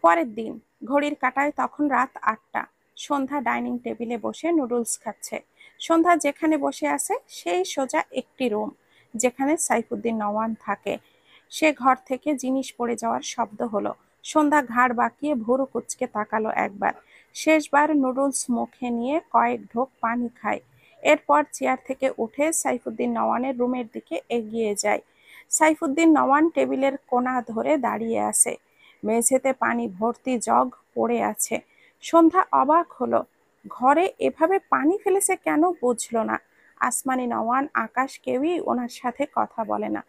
পরের দিন ঘড়ির কাঁটায় তখন রাত ৮টা। সন্ধ্যা ডাইনিং টেবিলে বসে নুডলস খাচ্ছে। সন্ধ্যা যেখানে বসে আছে সেই সোজা একটি রুম যেখানে সাইফুদ্দিন নওয়ান থাকে। সে ঘর থেকে জিনিস পড়ে যাওয়ার শব্দ হলো। সন্ধ্যা ঘাড় বাঁকিয়ে ভুরু কুঁচকে তাকালো একবার, শেষবার নুডলস মুখে নিয়ে কয়েক ঢোক পানি খায়। এরপর চেয়ার থেকে উঠে সাইফুদ্দিন নওয়ানের রুমের দিকে এগিয়ে যায়। সাইফুদ্দিন নওয়ান টেবিলের কোণা ধরে দাঁড়িয়ে আছে। মেঝেতে পানি ভর্তি জগ পড়ে আছে। সন্ধ্যা অবাক হলো, ঘরে এভাবে পানি ফেলেছে কেন বুঝলো না। আসমানি নওয়ান, আকাশ, কেউই ওনার সাথে কথা বলে না।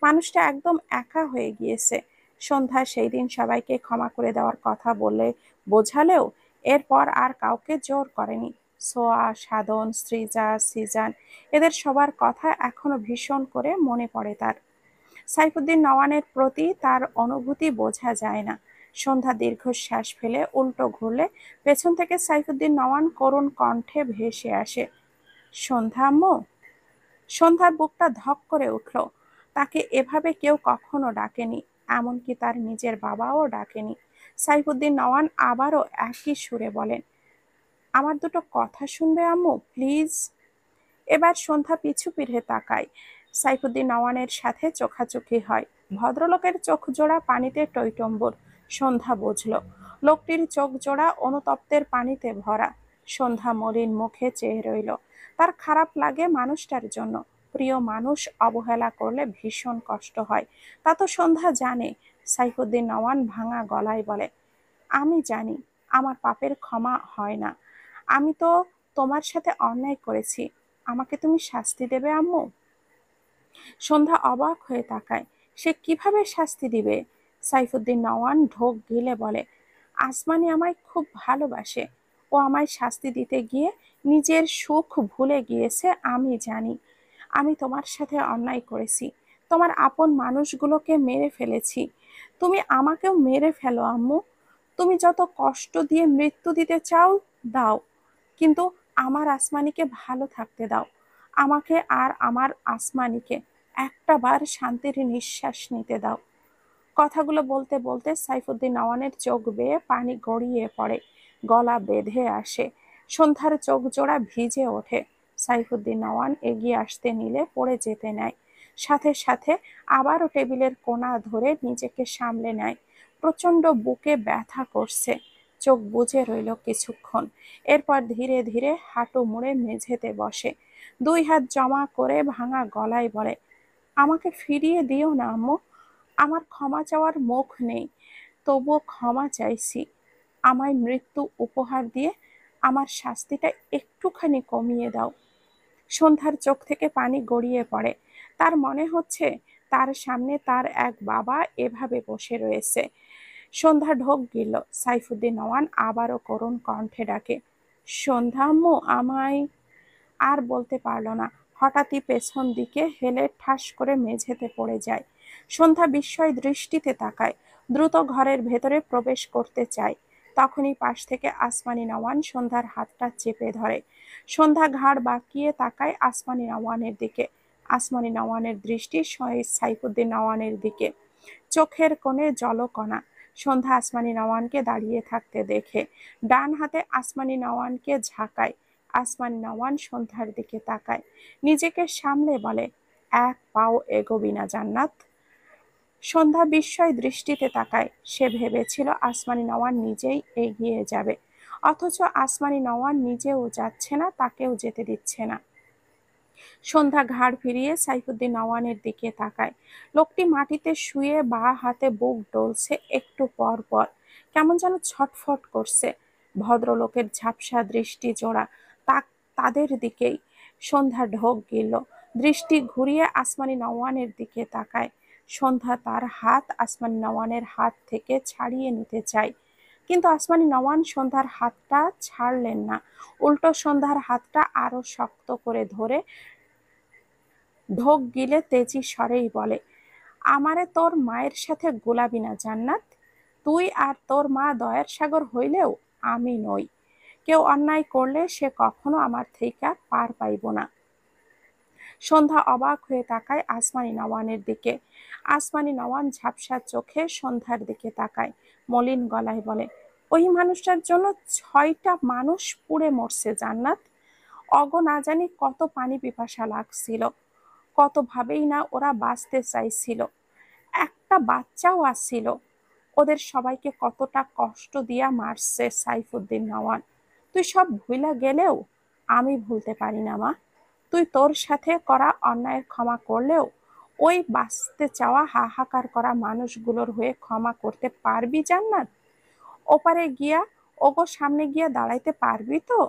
মানুষটা একদম একা হয়ে গিয়েছে। সন্ধ্যা সেই দিন সবাইকে ক্ষমা করে দেওয়ার কথা বলে বোঝালেও এরপর আর কাউকে জোর করেনি। সোয়া, সাধন, সৃজা, সিজান, এদের সবার কথা এখনো ভীষণ করে মনে পড়ে তার। সাইফুদ্দিন নওয়ানের প্রতি তার অনুভূতি বোঝা যায় না। সন্ধ্যা দীর্ঘশ্বাস ফেলে উল্টো ঘুরলে পেছন থেকে সাইফুদ্দিন নওয়ান করুণ কণ্ঠে ভেসে আসে, সন্ধ্যা আম্মু। সন্ধ্যার বুকটা ধক করে উঠল। তাকে এভাবে কেউ কখনো ডাকেনি, এমনকি তার নিজের বাবাও ডাকেনি। সাইফুদ্দিন নওয়ান আবারও একই সুরে বলেন, আমার দুটো কথা শুনবে আম্মু, প্লিজ। এবার সন্ধ্যা পিছু ফিরে তাকায়। সাইফুদ্দিন নওয়ানের সাথে চোখাচোখি হয়। ভদ্রলোকের চোখ জোড়া পানিতে টইটম্বুর। সন্ধ্যা বুঝল লোকটির চোখ জোড়া অনুতপ্তের পানিতে ভরা। সন্ধ্যা মলিন মুখে চেয়ে রইল। তার খারাপ লাগে মানুষটার জন্য। প্রিয় মানুষ অবহেলা করলে ভীষণ কষ্ট হয়, তা তো সন্ধ্যা জানে। সাইফুদ্দিন নওয়ান ভাঙা গলায় বলে, আমি জানি আমার পাপের ক্ষমা হয় না। আমি তো তোমার সাথে অন্যায় করেছি, আমাকে তুমি শাস্তি দেবে আম্মু। সন্ধ্যা অবাক হয়ে তাকায়, সে কিভাবে শাস্তি দিবে। সাইফুদ্দিন নওয়ান ঢোক গিলে বলে, আসমানি আমায় খুব ভালোবাসে। ও আমায় শাস্তি দিতে গিয়ে নিজের সুখ ভুলে গিয়েছে। আমি জানি আমি তোমার সাথে অন্যায় করেছি, তোমার আপন মানুষগুলোকে মেরে ফেলেছি। তুমি আমাকেও মেরে ফেলো আম্মু। তুমি যত কষ্ট দিয়ে মৃত্যু দিতে চাও দাও, কিন্তু আমার আসমানিকে ভালো থাকতে দাও। আমাকে আর আমার আসমানিকে একটা বার শান্তির নিঃশ্বাস নিতে দাও। কথাগুলো বলতে বলতে সাইফুদ্দিন নওয়ানের চোখ বেয়ে পানি গড়িয়ে পড়ে, গলা বেঁধে আসে। সন্ধ্যার চোখ জোড়া ভিজে ওঠে। সাইফুদ্দিন নওয়ান এগিয়ে আসতে নিলে পড়ে যেতে নেয়। সাথে সাথে আবারও টেবিলের কোণা ধরে নিজেকে সামলে নেয়। প্রচন্ড বুকে ব্যথা করছে। চোখ বুজে রইল কিছুক্ষণ। এরপর ধীরে ধীরে হাঁটু মুড়ে মেঝেতে বসে। দুই হাত জমা করে ভাঙা গলায় বলে, আমাকে ফিরিয়ে দিও না আম্মু। আমার ক্ষমা চাওয়ার মুখ নেই, তবুও ক্ষমা চাইছি। আমায় মৃত্যু উপহার দিয়ে আমার শাস্তিটা একটুখানি কমিয়ে দাও। সন্ধ্যার চোখ থেকে পানি গড়িয়ে পড়ে। তার মনে হচ্ছে তার সামনে তার এক বাবা এভাবে বসে রয়েছে। সন্ধ্যা ঢোক গিলল। সাইফুদ্দিন নওয়ান আবারও করুণ কণ্ঠে ডাকে, সন্ধ্যা আম্মু আমায়। আর বলতে পারল না। হঠাৎই পেছন দিকে হেলে ঠাস করে মেঝেতে পড়ে যায়। সন্ধ্যা বিস্ময় দৃষ্টিতে তাকায়, দ্রুত ঘরের ভেতরে প্রবেশ করতে চায়। তখনই পাশ থেকে আসমানি নওয়ান সন্ধ্যার হাতটা চেপে ধরে। সন্ধ্যা ঘাড় বাঁকিয়ে তাকায় আসমানি নওয়ানের দিকে। আসমানি নওয়ানের দৃষ্টি সাইফুদ্দিন নওয়ানের দিকে, চোখের কোণে জলকণা। সন্ধ্যা আসমানি নওয়ানকে দাঁড়িয়ে থাকতে দেখে ডান হাতে আসমানি নওয়ানকে ঝাঁকায়। আসমানি নওয়ান সন্ধ্যার দিকে তাকায়, নিজেকে সামলে বলে, এক পাও এগোবি না জান্নাত। সন্ধ্যা বিস্ময় দৃষ্টিতে তাকায়। সে ভেবেছিল আসমানি নওয়ান নিজেই এগিয়ে যাবে, অথচ আসমানি নওয়ান নিজেও যাচ্ছে না, তাকেও যেতে দিচ্ছে না। সন্ধ্যা ঘাড় ফিরিয়ে সাইফুদ্দিন নওয়ানের দিকে তাকায়। লোকটি মাটিতে শুয়ে বাঁ হাতে বুক ডলছে, একটু পর পর কেমন যেন ছটফট করছে। ভদ্রলোকের ঝাপসা দৃষ্টি জোড়া তাদের দিকেই। সন্ধ্যা ঢোক গিলল, দৃষ্টি ঘুরিয়ে আসমানি নওয়ানের দিকে তাকায়। সন্ধ্যা তার হাত আসমানি নওয়ানের হাত থেকে ছাড়িয়ে নিতে চায়, কিন্তু আসমানি নওয়ান সন্ধ্যার হাতটা ছাড়লেন না। উল্টো সন্ধ্যার হাতটা আরো শক্ত করে ধরে ঢোক গিলে তেজি স্বরেই বলে, আমারে তোর মায়ের সাথে গোলাবি না জান্নাত। তুই আর তোর মা দয়ার সাগর হইলেও আমি নই। কেউ অন্যায় করলে সে কখনো আমার থেকে পার পাইব না। সন্ধ্যা অবাক হয়ে তাকায় আসমানি নওয়ানের দিকে। আসমানি নওয়ান ঝাপসা চোখে সন্ধ্যার দিকে তাকায়। মলিন গলায় বলে, ওই মানুষটার জন্য 6টা মানুষ পুড়ে মরছে জান্নাত। না জানি কত পানি পিপাসা লাগছিল, কত ভাবেই না ওরা বাঁচতে চাইছিল। একটা বাচ্চাও আসছিল। ওদের সবাইকে কতটা কষ্ট দিয়া মারছে সাইফুদ্দিন নওয়ান। তুই সব ভুলা গেলেও আমি ভুলতে পারি না মা। তুই তোর সাথে করা অন্যায়ের ক্ষমা করলেও ওই বাঁচতে চাওয়া হাহাকার করা মানুষগুলোর হয়ে ক্ষমা করতে পারবি জান্নাত? ওপারে গিয়া ওগো সামনে গিয়া দাঁড়াইতে পারবি তো?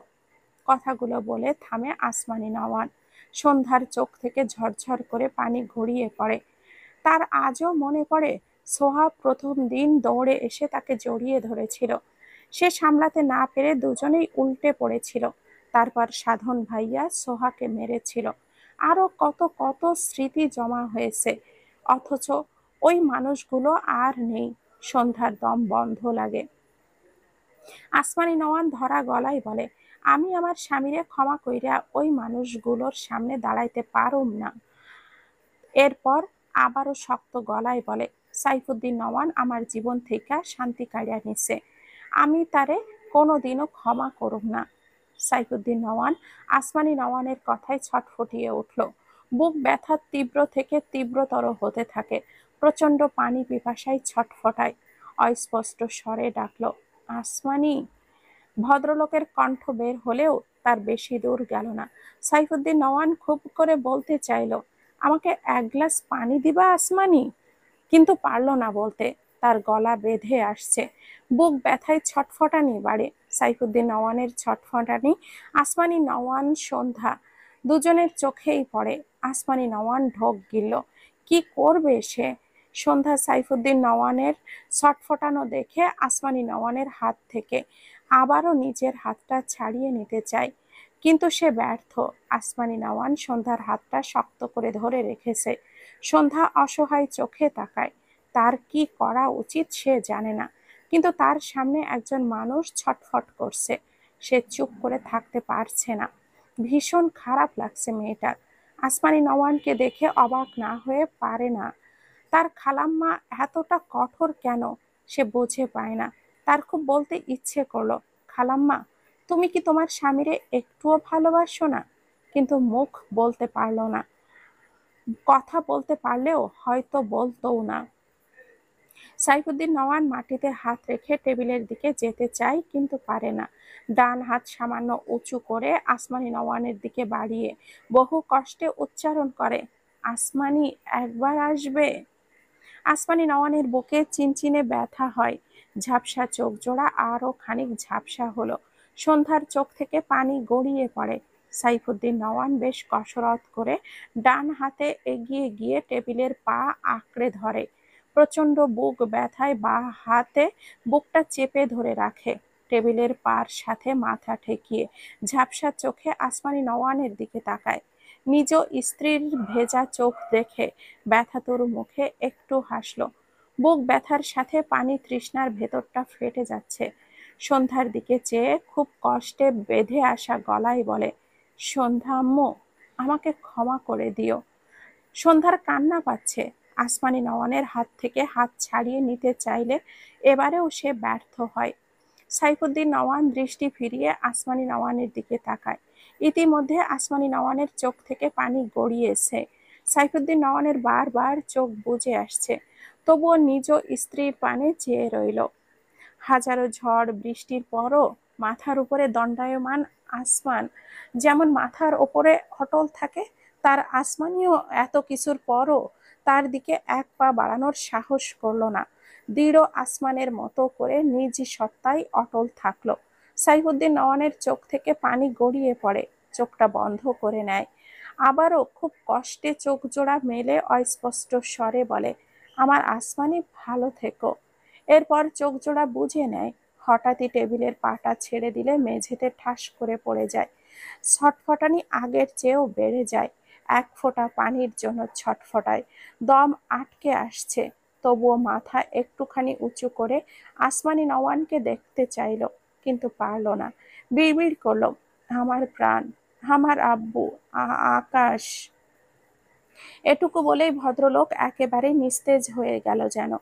কথাগুলো বলে থামে আসমানি নওয়ান। সন্ধ্যার চোখ থেকে ঝরঝর করে পানি গড়িয়ে পড়ে। তার আজও মনে পড়ে সোহা প্রথম দিন দৌড়ে এসে তাকে জড়িয়ে ধরেছিল। সে সামলাতে না পেরে দুজনেই উল্টে পড়েছিল। তারপর সাধন ভাইয়া সোহাকে মেরেছিল। আরো কত কত স্মৃতি জমা হয়েছে, অথচ ওই মানুষগুলো আর নেই। সন্ধ্যার দম বন্ধ লাগে। আসমানি নওয়ান ধরা গলায় বলে, আমি আমার স্বামীরে ক্ষমা কইরা ওই মানুষগুলোর সামনে দাঁড়াইতে পারুম না। এরপর আবারও শক্ত গলায় বলে, সাইফুদ্দিন নওয়ান আমার জীবন থেকে শান্তি কাড়িয়া নিছে, আমি তারে কোনোদিনও ক্ষমা করুম না। সাইফুদ্দিন নওয়ান আসমানি নওয়ানের কথায় ছটফটিয়ে উঠল। বুক ব্যথা তীব্র থেকে তীব্রতর হতে থাকে। প্রচন্ড পানি পিপাসায় ছটফটায়। অস্পষ্ট স্বরে ডাকল, আসমানি। ভদ্রলোকের কণ্ঠ বের হলেও তার বেশি দূর গেল না। সাইফুদ্দিন নওয়ান খুব করে বলতে চাইল, আমাকে এক গ্লাস পানি দিবা আসমানি, কিন্তু পারল না বলতে। তার গলা বেঁধে আসছে, বুক ব্যথায় ছটফটানি বাড়ে। সাইফুদ্দিন নওয়ানের ছটফটানি আসমানি নওয়ান সন্ধ্যা দুজনের চোখেই পড়ে। আসমানি নওয়ান ঢোক গিলল। কি করবে সে? সন্ধ্যা সাইফুদ্দিন নওয়ানের ছটফটানো দেখে আসমানি নওয়ানের হাত থেকে আবারও নিজের হাতটা ছাড়িয়ে নিতে চায়, কিন্তু সে ব্যর্থ। আসমানি নওয়ান সন্ধ্যার হাতটা শক্ত করে ধরে রেখেছে। সন্ধ্যা অসহায় চোখে তাকায়। তার কি করা উচিত সে জানে না, কিন্তু তার সামনে একজন মানুষ ছটফট করছে। সে চুপ করে থাকতে পারছে না। ভীষণ খারাপ লাগছে মেয়েটার। আসমানি নওয়ানকে দেখে অবাক না হয়ে পারে না। তার খালাম্মা এতটা কঠোর কেন সে বুঝে পায় না। তার খুব বলতে ইচ্ছে করলো, খালাম্মা, তুমি কি তোমার স্বামীরে একটুও ভালোবাসো না? কিন্তু মুখ বলতে পারলো না। কথা বলতে পারলেও হয়তো বলতোও না। সাইফুদ্দিন নওয়ান মাটিতে হাত রেখে টেবিলের দিকে যেতে চায়, কিন্তু পারে না। ডান হাত সামান্য উঁচু করে আসমানি নওয়ানের দিকে বাড়িয়ে বহু কষ্টে উচ্চারণ করে, আসমানি, একবার আসবে। আসমানি নওয়ানের বুকে চিনচিনে ব্যথা হয়। ঝাপসা চোখ জোড়া আরো খানিক ঝাপসা হলো। সন্ধ্যার চোখ থেকে পানি গড়িয়ে পড়ে। সাইফুদ্দিন নওয়ান বেশ কসরত করে ডান হাতে এগিয়ে গিয়ে টেবিলের পা আঁকড়ে ধরে। প্রচন্ড বুক ব্যথায় বাঁ হাতে বুকটা চেপে ধরে রাখে। টেবিলের পার সাথে মাথা ঠেকিয়ে ঝাপসা চোখে আসমানি নওয়ানের দিকে তাকায়। নিজ স্ত্রীর ভেজা চোখ দেখে ব্যথাতুর মুখে একটু হাসলো। বুক ব্যথার সাথে পানি তৃষ্ণার ভেতরটা ফেটে যাচ্ছে। সন্ধ্যার দিকে চেয়ে খুব কষ্টে বেঁধে আসা গলায় বলে, সন্ধ্যা আম্মু, আমাকে ক্ষমা করে দিও। সন্ধ্যার কান্না পাচ্ছে। আসমানি নওয়ানের হাত থেকে হাত ছাড়িয়ে নিতে চাইলে এবারেও সে ব্যর্থ হয়। সাইফুদ্দিন নওয়ান দৃষ্টি ফিরিয়ে আসমানি নওয়ানের দিকে তাকায়। ইতিমধ্যে আসমানি নওয়ানের চোখ থেকে পানি গড়িয়েছে। সাইফুদ্দিন নওয়ানের বারবার চোখ বুজে আসছে, তবুও নিজ স্ত্রীর পানে চেয়ে রইল। হাজারো ঝড় বৃষ্টির পরও মাথার উপরে দণ্ডায়মান আসমান যেমন মাথার ওপরে অটল থাকে, তার আসমানিও এত কিছুর পরও তার দিকে এক পা বাড়ানোর সাহস করল না। দৃঢ় আসমানের মতো করে নিজ সত্তায় অটল থাকলো। সাইফুদ্দিন নওয়ানের চোখ থেকে পানি গড়িয়ে পড়ে। চোখটা বন্ধ করে নেয়। আবারও খুব কষ্টে চোখ জোড়া মেলে অস্পষ্ট স্বরে বলে, আমার আসমানি, ভালো থেকো। এরপর চোখ জোড়া বুজে নেয়। হঠাৎই টেবিলের পাটা ছেড়ে দিলে মেঝেতে ঠাস করে পড়ে যায়। ছটফটানি আগের চেয়েও বেড়ে যায়। এক ফোঁটা পানির জন্য ছটফটায়। দম আটকে আসছে। তবুও মাথা একটুখানি উঁচু করে আসমানি নওয়ানকে দেখতে চাইল, কিন্তু পারল না। বিড়বিড় করল, আমার প্রাণ, আমার আব্বু, আকাশ। এটুকু বলেই ভদ্রলোক একেবারে নিস্তেজ হয়ে গেল যেন।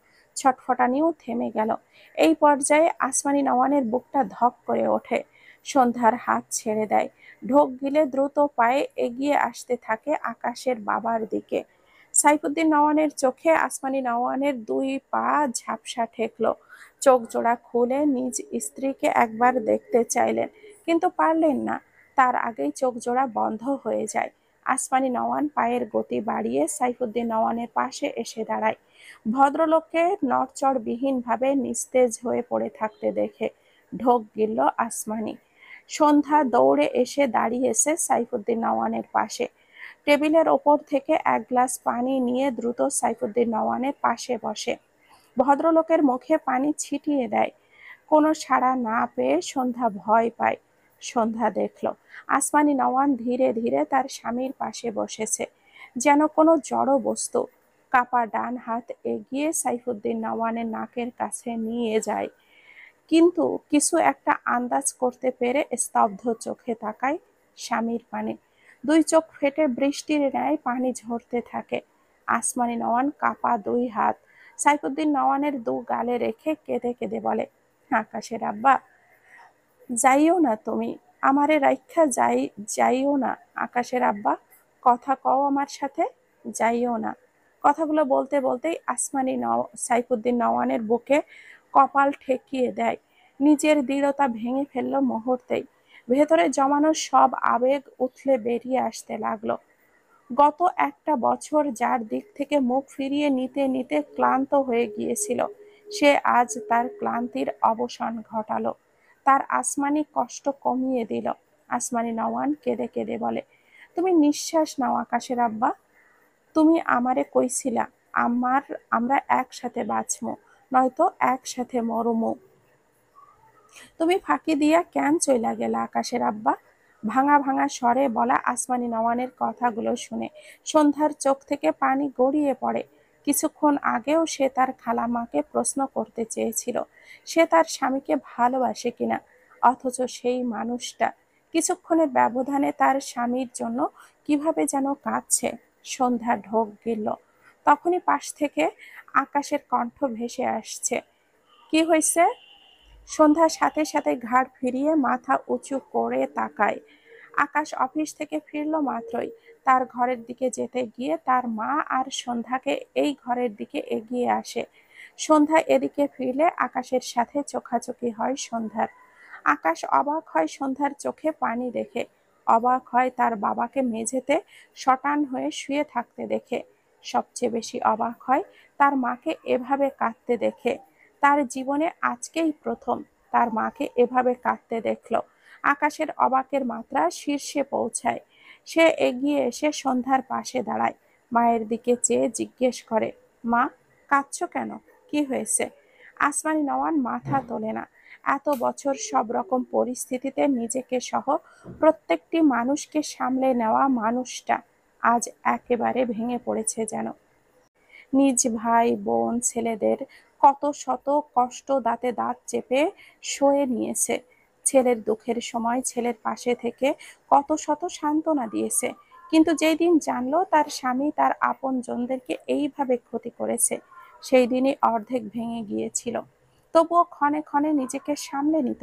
ছটফটানিও থেমে গেল। এই পর্যায়ে আসমানি নওয়ানের বুকটা ধক করে ওঠে। সন্ধ্যার হাত ছেড়ে দেয়, ঢোক গিলে দ্রুত পায়ে এগিয়ে আসতে থাকে আকাশের বাবার দিকে। সাইফুদ্দিন নওয়ানের চোখে আসমানি নওয়ানের দুই পা ঝাপসা ঠেকলো। চোখ জোড়া খুলে নিজ স্ত্রীকে একবার দেখতে চাইলেন, কিন্তু পারলেন না। তার আগেই চোখ জোড়া বন্ধ হয়ে যায়। আসমানি নওয়ান পায়ের গতি বাড়িয়ে সাইফুদ্দিন নওয়ানের পাশে এসে দাঁড়ায়। ভদ্রলোককে নড়চড়বিহীনভাবে নিস্তেজ হয়ে পড়ে থাকতে দেখে ঢোক গিলল আসমানি। সন্ধ্যা দৌড়ে এসে দাঁড়িয়েছে সাইফুদ্দিন নওয়ানের পাশে। টেবিলের ওপর থেকে এক গ্লাস পানি নিয়ে দ্রুত সাইফুদ্দিন নওয়ানের পাশে বসে। ভদ্রলোকের মুখে পানি ছিটিয়ে দেয়। কোনো সাড়া না পেয়ে সন্ধ্যা ভয় পায়। সন্ধ্যা দেখল আসমানি নওয়ান ধীরে ধীরে তার স্বামীর পাশে বসেছে, যেন কোনো জড় বস্তু। কাপা ডান হাত এগিয়ে সাইফুদ্দিন নওয়ানের নাকের কাছে নিয়ে যায়, কিন্তু কিছু একটা আন্দাজ করতে পেরে স্তব্ধ চোখে তাকায় স্বামীর পানে। দুই চোখ ফেটে বৃষ্টির ন্যায় পানি ঝরতে থাকে। আসমানি নওয়ান কাপা দুই হাত সাইফুদ্দিন নওয়ানের দু গালে রেখে কেঁদে কেঁদে বলে, আকাশের আব্বা, যাইও না তুমি, আমারে রাইখা যাইও না আকাশের আব্বা, কথা কও আমার সাথে, যাইও না। কথাগুলো বলতে বলতেই সাইফুদ্দিন নওয়ানের বুকে কপাল ঠেকিয়ে দেয়। নিজের দৃঢ়তা ভেঙে ফেলল মুহূর্তেই। ভেতরে জমানো সব আবেগ উথলে বেরিয়ে আসতে লাগলো। গত একটা বছর যার দিক থেকে মুখ ফিরিয়ে নিতে নিতে ক্লান্ত হয়ে গিয়েছিল, সে আজ তার ক্লান্তির অবসান ঘটালো, তার আসমানি কষ্ট কমিয়ে দিল। আসমানি নওয়ান কেঁদে কেঁদে বলে, তুমি নিঃশ্বাস নাও আকাশের আব্বা, তুমি আমারে কইছিলা আমরা একসাথে বাঁচমু, নয়তো একসাথে মরমু। তুমি ফাঁকি দিয়া কেন চইলা গেলা আকাশের আব্বা? ভাঙা ভাঙা স্বরে বলা আসমানি নওয়ানের কথাগুলো শুনে সন্ধ্যার চোখ থেকে পানি গড়িয়ে পড়ে। কিছুক্ষণ আগেও সে তার খালাম্মাকে প্রশ্ন করতে চেয়েছিল সে তার স্বামীকে ভালোবাসে কিনা, অথচ সেই মানুষটা কিছুক্ষণের ব্যবধানে তার স্বামীর জন্য কিভাবে যেন কাঁদছে। সন্ধ্যা ঢোক গিলল। তখনই পাশ থেকে আকাশের কণ্ঠ ভেসে আসছে, কি হয়েছে? সন্ধ্যার সাথে সাথে ঘাড় ফিরিয়ে মাথা উঁচু করে তাকায়। আকাশ অফিস থেকে ফিরল মাত্রই তার ঘরের দিকে যেতে গিয়ে তার মা আর সন্ধ্যাকে এই ঘরের দিকে এগিয়ে আসে। সন্ধ্যা এদিকে ফিরলে আকাশের সাথে চোখাচোখি হয় সন্ধ্যার। আকাশ অবাক হয় সন্ধ্যার চোখে পানি দেখে, অবাক হয় তার বাবাকে মেঝেতে শটান হয়ে শুয়ে থাকতে দেখে। সবচেয়ে বেশি অবাক হয় তার মাকে এভাবে কাঁদতে দেখে। তার জীবনে আজকেই প্রথম তার মাকে এভাবে কাঁদতে দেখলো। আকাশের অবাকের মাত্রা শীর্ষে পৌঁছায়। সে এগিয়ে এসে সন্ধ্যার পাশে দাঁড়ায়, মায়ের দিকে চেয়ে জিজ্ঞেস করে, মা, কাঁদছো কেন, কি হয়েছে? আসমানি নওয়ান মাথা তোলে না। এত বছর সব রকম পরিস্থিতিতে নিজেকে সহ প্রত্যেকটি মানুষকে সামলে নেওয়া মানুষটা আজ একেবারে ভেঙে পড়েছে যেন। নিজ ভাই বোন ছেলেদের কত শত কষ্ট দাঁতে দাঁত চেপে সয়ে নিয়েছে। ছেলের দুঃখের সময় ছেলের পাশে থেকে কত শত সান্ত্বনা দিয়েছে, কিন্তু যেই দিন জানলো তার স্বামী তার আপন জনদেরকে এইভাবে ক্ষতি করেছে, সেই দিনই অর্ধেক ভেঙে গিয়েছিল। তবুও ক্ষণে ক্ষণে নিজেকে সামলে নিত,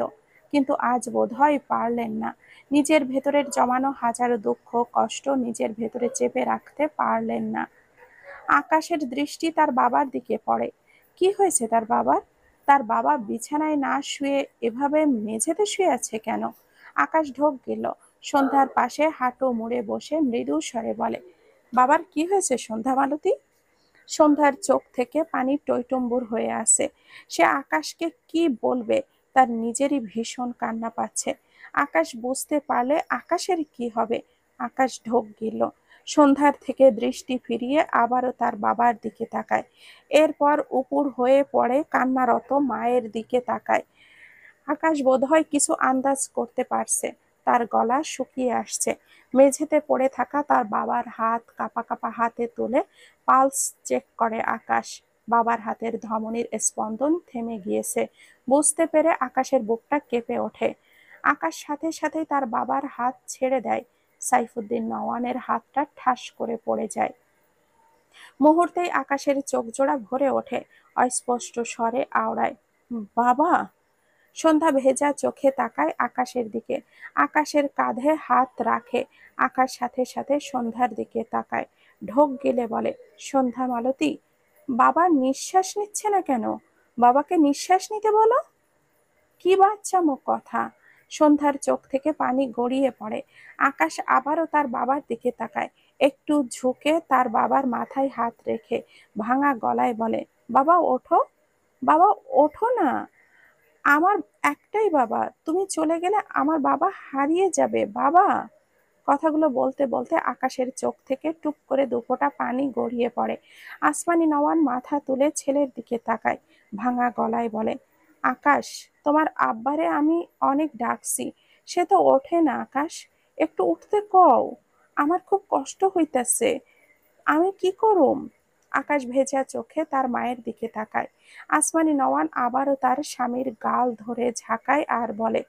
কিন্তু আজ বোধহয় পারলেন না। নিজের ভেতরের জমানো হাজারো দুঃখ কষ্ট নিজের ভেতরে চেপে রাখতে পারলেন না। আকাশের দৃষ্টি তার বাবার দিকে পড়ে। কি হয়েছে তার বাবার? তার বাবা বিছানায় না শুয়ে এভাবে মেঝেতে শুয়ে আছে কেন? আকাশ ঢোক গেল। সন্ধ্যার পাশে হাঁটু মুড়ে বসে মৃদু স্বরে বলে, বাবার কি হয়েছে সন্ধ্যা মালতী? সন্ধ্যার চোখ থেকে পানি টইটুম্বুর হয়ে আসে। সে আকাশকে কি বলবে, তার নিজেরই ভীষণ কান্না পাচ্ছে। আকাশ বুঝতে পারলে আকাশের কি হবে। আকাশ ঢোক গেল। সন্ধ্যার থেকে দৃষ্টি ফিরিয়ে আবারও তার বাবার দিকে তাকায়, এরপর উপুড় হয়ে পড়ে কান্নারত মায়ের দিকে তাকায়। আকাশ বোধহয় কিছু আন্দাজ করতে পারছে, তার গলা শুকিয়ে আসছে। মেঝেতে পড়ে থাকা তার বাবার হাত কাঁপা কাঁপা হাতে তুলে পালস চেক করে আকাশ। বাবার হাতের ধমনীর স্পন্দন থেমে গিয়েছে। বুঝতে পেরে আকাশের বুকটা কেঁপে ওঠে। আকাশ সাথে সাথে তার বাবার হাত ছেড়ে দেয়। সাইফুদ্দিন নওয়ানের হাতটা ঠাস করে পড়ে যায়। মুহূর্তেই আকাশের চোখ জোড়া ভরে ওঠে, অস্পষ্ট স্বরে আওড়ায়, বাবা। সন্ধ্যা ভেজা চোখে তাকায় আকাশের দিকে, আকাশের কাঁধে হাত রাখে। আকাশ সাথে সাথে সন্ধ্যার দিকে তাকায়, ঢোক গিলে বলে, সন্ধ্যা মালতী, বাবা নিঃশ্বাস নিচ্ছে না কেন? বাবাকে নিঃশ্বাস নিতে বলো। কি বাচ্চামো কথা! সন্ধ্যার চোখ থেকে পানি গড়িয়ে পড়ে। আকাশ আবারও তার বাবার দিকে তাকায়, একটু ঝুঁকে তার বাবার মাথায় হাত রেখে ভাঙা গলায় বলে, বাবা ওঠো, বাবা ওঠো না। আমার একটাই বাবা, তুমি চলে গেলে আমার বাবা হারিয়ে যাবে বাবা। কথাগুলো বলতে বলতে আকাশের চোখ থেকে টুপ করে দুফোঁটা পানি গড়িয়ে পড়ে। আসমানি নওয়ান মাথা তুলে ছেলের দিকে তাকায়, ভাঙা গলায় বলে, আকাশ, তোমার আব্বারে আমি অনেক ডাকছি, সে তো ওঠে না। আকাশ, একটু উঠতে কও, আমার খুব কষ্ট হইতাছে, আমি কি করুম? আকাশ ভেজা চোখে তার মায়ের দিকে তাকায়। আসমানি নওয়ান আবারও তার স্বামীর গাল ধরে ঝাঁকায় আর বলে,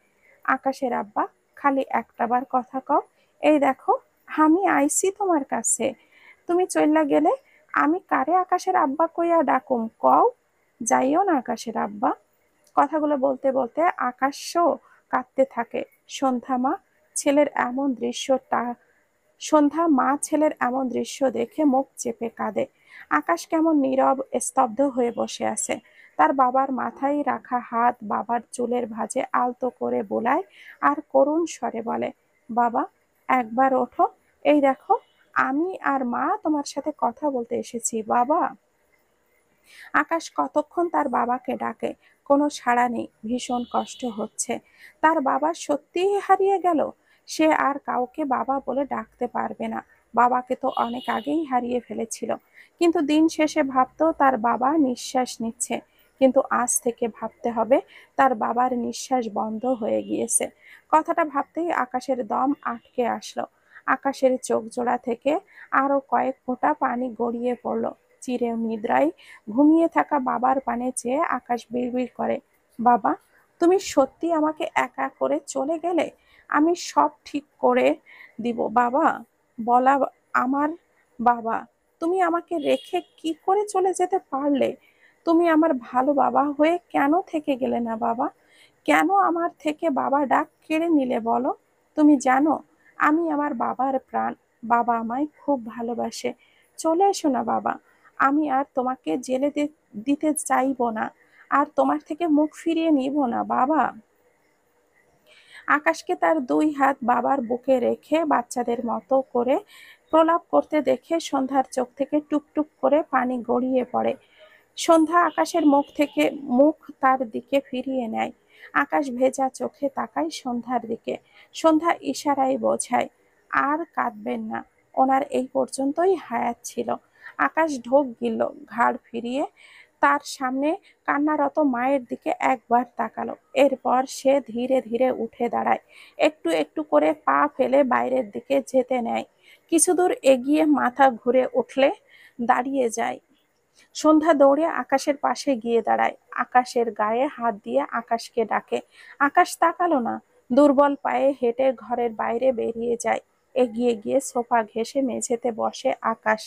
আকাশের আব্বা, খালি একটাবার কথা কও, এই দেখো আমি আইছি তোমার কাছে, তুমি চইল্লা গেলে আমি কারে আকাশের আব্বা কইয়া ডাকুম কও? যাইও না আকাশের আব্বা। কথাগুলো বলতে বলতে আকাশও কাঁদতে থাকে। সন্ধ্যা মা ছেলের এমন দৃশ্যটা সন্ধ্যা মা ছেলের এমন দৃশ্য দেখে মুখ চেপে কাঁদে। আকাশ কেমন নীরব স্তব্ধ হয়ে বসে আছে। তার বাবার মাথায় রাখা হাত বাবার চুলের ভাঁজে আলতো করে বোলায় আর করুণ স্বরে বলে, বাবা একবার ওঠো, এই দেখো আমি আর মা তোমার সাথে কথা বলতে এসেছি বাবা। আকাশ কতক্ষণ তার বাবাকে ডাকে, কোনো সাড়া নেই, ভীষণ কষ্ট হচ্ছে। তার বাবা সত্যিই হারিয়ে গেল। সে আর কাউকে বাবা বলে ডাকতে পারবে না, বাবাকে তো অনেক আগেই হারিয়ে ফেলেছিল। কিন্তু দিন শেষে ভাবতো তার বাবা নিঃশ্বাস নিচ্ছে, কিন্তু আজ থেকে ভাবতে হবে তার বাবার নিঃশ্বাস বন্ধ হয়ে গিয়েছে। কথাটা ভাবতেই আকাশের দম আটকে আসলো। আকাশের চোখ জোড়া থেকে আরো কয়েক ফোঁটা পানি গড়িয়ে পড়লো। চিরে নিদ্রায় ঘুমিয়ে থাকা বাবার পানে চেয়ে আকাশ বিড়বিড় করে, বাবা, তুমি সত্যি আমাকে একা করে চলে গেলে? আমি সব ঠিক করে দিব বাবা। বলা আমার বাবা, তুমি আমাকে রেখে কি করে চলে যেতে পারলে? তুমি আমার ভালো বাবা হয়ে কেন থেকে গেলে না বাবা? কেন আমার থেকে বাবা ডাক কেড়ে নিলে বলো? তুমি জানো আমি আমার বাবার প্রাণ, বাবা আমায় খুব ভালোবাসে। চলে এসো না বাবা, আমি আর তোমাকে জেলে দিতে চাইবো না, আর তোমার থেকে মুখ ফিরিয়ে নিব না বাবা। আকাশকে তার দুই হাত বাবার বুকে রেখে বাচ্চাদের মতো করে প্রলাপ করতে দেখে সন্ধ্যার চোখ থেকে টুকটুক করে পানি গড়িয়ে পড়ে। সন্ধ্যা আকাশের মুখ তার দিকে ফিরিয়ে নেয়। আকাশ ভেজা চোখে তাকায় সন্ধ্যার দিকে। সন্ধ্যা ইশারায় বোঝায়, আর কাঁদবেন না, ওনার এই পর্যন্তই হায়াত ছিল। আকাশ ঢোক গিলল, ঘাড় ফিরিয়ে তার সামনে কান্নারত মায়ের দিকে একবার তাকালো। এরপর সে ধীরে ধীরে উঠে দাঁড়ায়, একটু একটু করে পা ফেলে বাইরের দিকে যেতে নেয়। কিছু দূর এগিয়ে মাথা ঘুরে উঠলে দাঁড়িয়ে যায়। সন্ধ্যা দৌড়ে আকাশের পাশে গিয়ে দাঁড়ায়, আকাশের গায়ে হাত দিয়ে আকাশকে ডাকে। আকাশ তাকালো না, দুর্বল পায়ে হেঁটে ঘরের বাইরে বেরিয়ে যায়। এগিয়ে গিয়ে সোফা ঘেঁষে মেঝেতে বসে আকাশ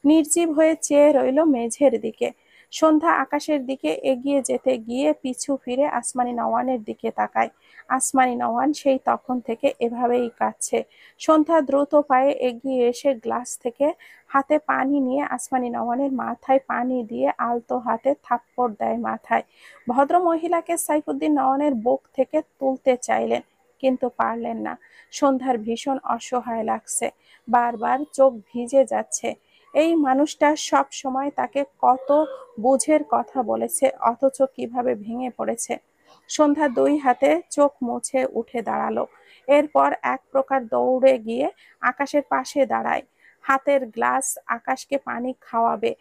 নির্জীব হয়ে চেয়ে রইল মেঝের দিকে। সন্ধ্যা আকাশের দিকে এগিয়ে যেতে গিয়ে পিছু ফিরে আসমানি নওয়ানের দিকে তাকায়। আসমানি নওয়ান সেই তখন থেকে এভাবেই কাঁদছে। সন্ধ্যা দ্রুত পায়ে এগিয়ে এসে গ্লাস থেকে হাতে পানি নিয়ে আসমানি নওয়ানের মাথায় পানি দিয়ে আলতো হাতে থাপ্পড় দেয় মাথায়। ভদ্র মহিলাকে সাইফুদ্দিন নওয়ানের বুক থেকে তুলতে চাইলেন, কিন্তু পারলেন না। সন্ধ্যার ভীষণ অসহায় লাগছে, বারবার চোখ ভিজে যাচ্ছে। এই মানুষটা সব সময় তাকে কত বুঝের কথা বলেছে, অথচ কিভাবে ভেঙে পড়েছে। সন্ধ্যা দুই হাতে চোখ মুছে উঠে দাঁড়ালো। এরপর এক প্রকার দৌড়ে গিয়ে আকাশের পাশে দাঁড়ায়, হাতের গ্লাস আকাশকে পানি খাওয়াবে।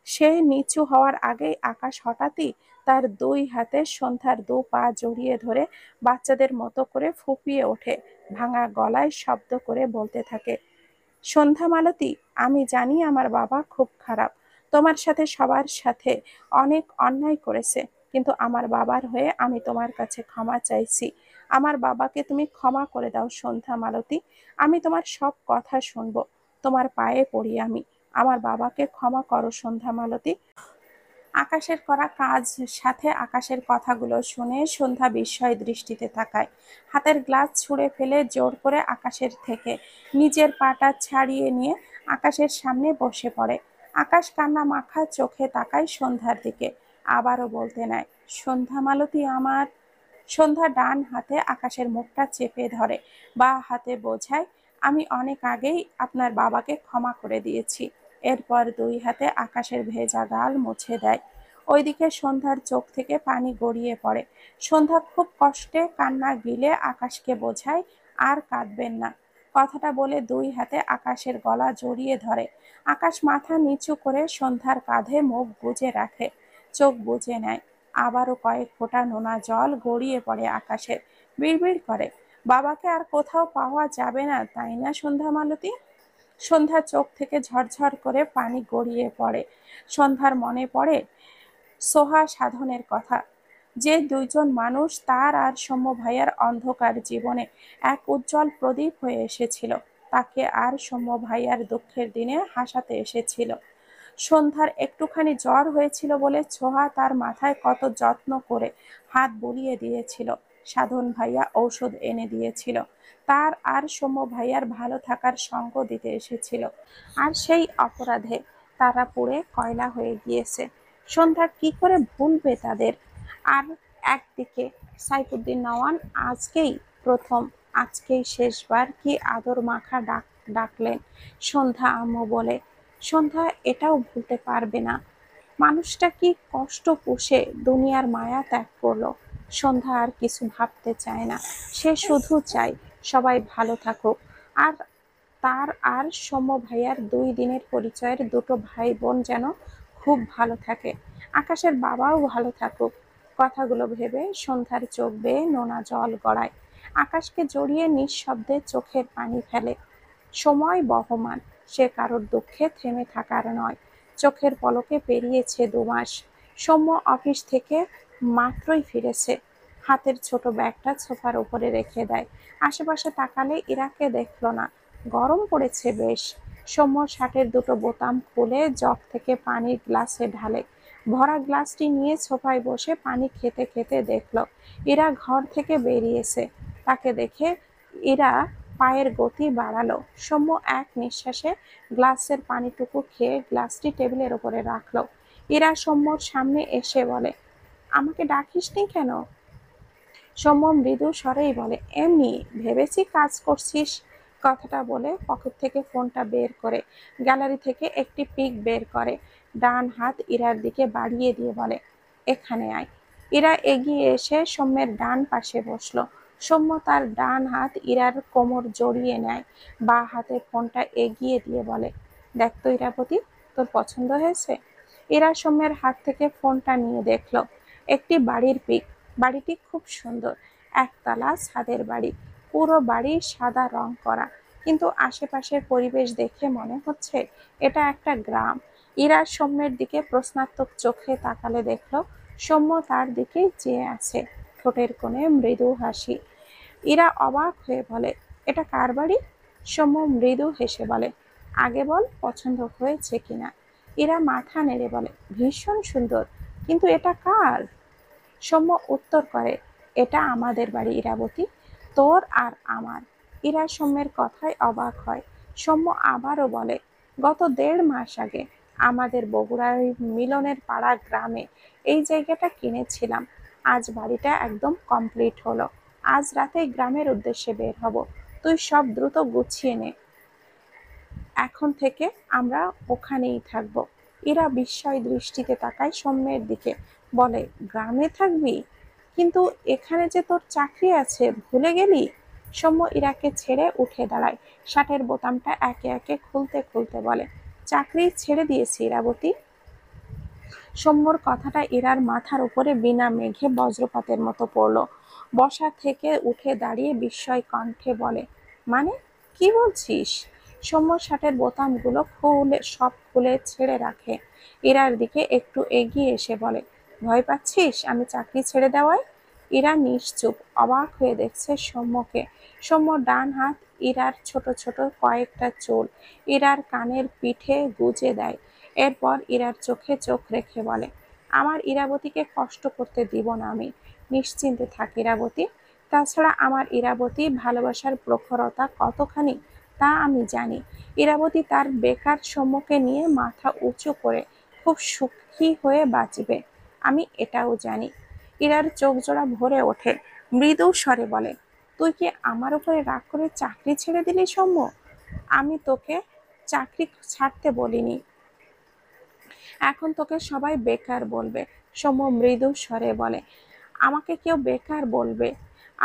সে নিচু হওয়ার আগেই আকাশ হঠাৎই তার দুই হাতে সন্ধ্যার দু পা জড়িয়ে ধরে বাচ্চাদের মতো করে ফুঁপিয়ে ওঠে, ভাঙা গলায় শব্দ করে বলতে থাকে, সন্ধ্যা মালতী, আমি জানি আমার বাবা খুব খারাপ, তোমার সাথে সবার সাথে অনেক অন্যায় করেছে, কিন্তু আমার বাবার হয়ে আমি তোমার কাছে ক্ষমা চাইছি। আমার বাবাকে তুমি ক্ষমা করে দাও সন্ধ্যা মালতী, আমি তোমার সব কথা শুনবো, তোমার পায়ে পড়ি আমি। আমার বাবাকে ক্ষমা করো সন্ধ্যা মালতী। আকাশের করা কাজ সাথে আকাশের কথাগুলো শুনে সন্ধ্যা বিস্ময় দৃষ্টিতে তাকায়। হাতের গ্লাস ছুঁড়ে ফেলে জোর করে আকাশের থেকে নিজের পাটা ছাড়িয়ে নিয়ে আকাশের সামনে বসে পড়ে। আকাশ কান্না মাখা চোখে তাকায় সন্ধ্যার দিকে, আবারও বলতে নেয়, সন্ধ্যা মালতী আমার। সন্ধ্যা ডান হাতে আকাশের মুখটা চেপে ধরে, বা হাতে বোঝায়, আমি অনেক আগেই আপনার বাবাকে ক্ষমা করে দিয়েছি। এরপর দুই হাতে আকাশের ভেজা গাল মুছে দেয়। ওইদিকে সন্ধ্যার চোখ থেকে পানি গড়িয়ে পড়ে। সন্ধ্যা খুব কষ্টে কান্না গিলে আকাশকে বোঝায়, আর কাঁদবেন না। কথাটা বলে দুই হাতে আকাশের গলা জড়িয়ে ধরে। আকাশ মাথা নিচু করে সন্ধ্যার কাঁধে মুখ গুজে রাখে, চোখ বুজে নেয়। আবারও কয়েক ফোঁটা নোনা জল গড়িয়ে পড়ে আকাশের। বিড়বিড় করে, বাবাকে আর কোথাও পাওয়া যাবে না, তাই না সন্ধ্যা মালতী? সন্ধ্যার চোখ থেকে ঝরঝর করে পানি গড়িয়ে পড়ে। সন্ধ্যার মনে পড়ে সোহা সাধনের কথা, যে দুইজন মানুষ তার আর সৌম্য ভাইয়ার অন্ধকার জীবনে এক উজ্জ্বল প্রদীপ হয়ে এসেছিল, তাকে আর সৌম্য ভাইয়ার দুঃখের দিনে হাসাতে এসেছিল। সন্ধ্যার একটুখানি জ্বর হয়েছিল বলে ছোহা তার মাথায় কত যত্ন করে হাত বুলিয়ে দিয়েছিল। সাধন ভাইয়া ঔষধ এনে দিয়েছিল, তার আর সৌম্য ভাইয়ার ভালো থাকার সঙ্গ দিতে এসেছিল। আর সেই অপরাধে তারা পুড়ে কয়লা হয়ে গিয়েছে। সন্ধ্যা কি করে ভুলবে তাদের? আর একদিকে সাইফুদ্দিন নওয়ান আজকেই প্রথম, আজকেই শেষবার কি আদর মাখা ডাকলেন সন্ধ্যা আম্মু বলে। সন্ধ্যা এটাও ভুলতে পারবে না, মানুষটা কি কষ্ট পুষে দুনিয়ার মায়া ত্যাগ করলো। সন্ধ্যা আর কিছু ভাবতে চায় না, সে শুধু চায় সবাই ভালো থাকুক, আর তার আর সৌম্য ভাইয়ার 2 দিনের পরিচয়ের দুটো ভাই বোন যেন খুব ভালো থাকে, আকাশের বাবাও ভালো থাকুক। কথাগুলো ভেবে সন্ধ্যার চোখ বেয়ে নোনা জল গড়ায়। আকাশকে জড়িয়ে নিঃশব্দে চোখের পানি ফেলে। সময় বহমান, সে কারোর দুঃখে থেমে থাকার নয়। চোখের পলকে পেরিয়েছে 2 মাস। সৌম্য অফিস থেকে মাত্রই ফিরেছে। হাতের ছোট ব্যাগটা সোফার উপরে রেখে দেয়। আশেপাশে তাকালে ইরাকে দেখল না। গরম পড়েছে বেশ। সৌম্য শার্টের দুটো বোতাম খুলে জগ থেকে পানির গ্লাসে ঢালে। ভরা গ্লাসটি নিয়ে সোফায় বসে পানি খেতে খেতে দেখল ইরা ঘর থেকে বেরিয়েছে। তাকে দেখে ইরা পায়ের গতি বাড়ালো। সৌম্য এক নিঃশ্বাসে গ্লাসের পানিটুকু খেয়ে গ্লাসটি টেবিলের উপরে রাখলো। ইরা সৌম্যর সামনে এসে বলে, আমাকে ডাকিসনি কেন? সৌম্য মৃদু স্বরেই বলে, এমনি ভেবেছি কাজ করছিস। কথাটা বলে পকেট থেকে ফোনটা বের করে গ্যালারি থেকে একটি পিক বের করে ডান হাত ইরার দিকে বাড়িয়ে দিয়ে বলে, এখানে আয়। ইরা এগিয়ে এসে সৌম্যের ডান পাশে বসলো। সৌম্য তার ডান হাত ইরার কোমর জড়িয়ে নেয়, বা হাতে ফোনটা এগিয়ে দিয়ে বলে, দেখ তো ইরাবতী, তোর পছন্দ হয়েছে? ইরা সৌম্যের হাত থেকে ফোনটা নিয়ে দেখলো একটি বাড়ির পিক। বাড়িটি খুব সুন্দর, একতলা ছাদের বাড়ি। পুরো বাড়ি সাদা রং করা, কিন্তু আশেপাশের পরিবেশ দেখে মনে হচ্ছে এটা একটা গ্রাম। ইরা সৌম্যের দিকে প্রশ্নাত্মক চোখে তাকালে দেখলো সৌম্য তার দিকেই চেয়ে আছে, ঠোঁটের কোণে মৃদু হাসি। ইরা অবাক হয়ে বলে, এটা কার বাড়ি? সৌম্য মৃদু হেসে বলে, আগে বল পছন্দ হয়েছে কিনা। ইরা মাথা নেড়ে বলে, ভীষণ সুন্দর, কিন্তু এটা কার? সৌম্য উত্তর করে, এটা আমাদের বাড়ি ইরাবতী, তোর আর আমার। ইরা সৌম্যের কথায় অবাক হয়। সৌম্য আবারও বলে, গত 1.5 মাস আগে আমাদের বগুড়ার মিলনের পাড়া গ্রামে এই জায়গাটা কিনেছিলাম। আজ বাড়িটা একদম কমপ্লিট হলো। আজ রাতেই গ্রামের উদ্দেশ্যে বের হব। তুই সব দ্রুত গুছিয়ে নে, এখন থেকে আমরা ওখানেই থাকবো। ইরা বিস্ময় দৃষ্টিতে তাকায় সৌম্যের দিকে, বলে, গ্রামে থাকবি? কিন্তু এখানে যে তোর চাকরি আছে, ভুলে গেলি? সৌম্য ইরাকে ছেড়ে উঠে দাঁড়ায়, শার্টের বোতামটা একে একে খুলতে খুলতে বলে, চাকরি ছেড়ে দিয়েছি ইরাবতী। সৌম্যর কথাটা ইরার মাথার উপরে বিনা মেঘে বজ্রপাতের মতো পড়ল। বসা থেকে উঠে দাঁড়িয়ে বিস্ময় কণ্ঠে বলে, মানে কি বলছিস? সৌম্য শার্টের বোতামগুলো খুলে ছেড়ে রাখে। ইরার দিকে একটু এগিয়ে এসে বলে, ভয় পাচ্ছিস আমি চাকরি ছেড়ে দেওয়ায়? ইরা নিশ্চুপ, অবাক হয়ে দেখছে সৌম্যকে। সৌম্য ডান হাত ইরার ছোট ছোট কয়েকটা চুল ইরার কানের পিঠে গুজে দেয়। এরপর ইরার চোখে চোখ রেখে বলে, আমার ইরাবতীকে কষ্ট করতে দিব না আমি, নিশ্চিন্তে থাক ইরাবতী। তাছাড়া আমার ইরাবতী ভালোবাসার প্রখরতা কতখানি তা আমি জানি। ইরাবতী তার বেকার সৌম্যকে নিয়ে মাথা উঁচু করে খুব সুখী হয়ে বাঁচবে, আমি এটাও জানি। ইরার চোখ জোড়া ভরে ওঠে, মৃদু স্বরে বলে, তুই কি আমার উপরে রাগ করে চাকরি ছেড়ে দিলি সৌম্য? আমি তোকে চাকরি ছাড়তে বলিনি, এখন তোকে সবাই বেকার বলবে। সৌম্য মৃদু স্বরে বলে, আমাকে কেউ বেকার বলবে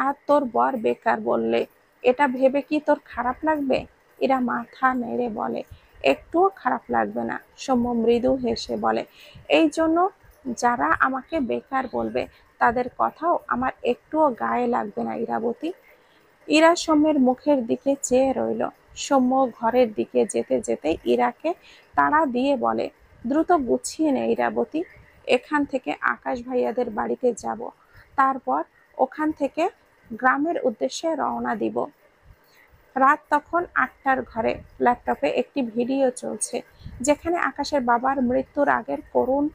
আর তোর বর বেকার বললে এটা ভেবে কি তোর খারাপ লাগবে? এরা মাথা নেড়ে বলে, একটুও খারাপ লাগবে না। সৌম্য মৃদু হেসে বলে, এই জন্য যারা আমাকে বেকার বলবে তাদের কথাও আমার একটুও গায়ে লাগবে না ইরাবতী। ইরা সৌম্যের মুখের দিকে চেয়ে রইল। সৌম্য ঘরের দিকে যেতে যেতে ইরাকে তাড়া দিয়ে বলে, দ্রুত গুছিয়ে নে ইরাবতী, এখান থেকে আকাশ ভাইয়াদের বাড়িতে যাব, তারপর ওখান থেকে গ্রামের উদ্দেশ্যে রওনা দিব। রাত তখন ৮টার ঘরে। ল্যাপটপে একটি ভিডিও চলছে যেখানে আকাশের বাবার মৃত্যুর আগের করুণ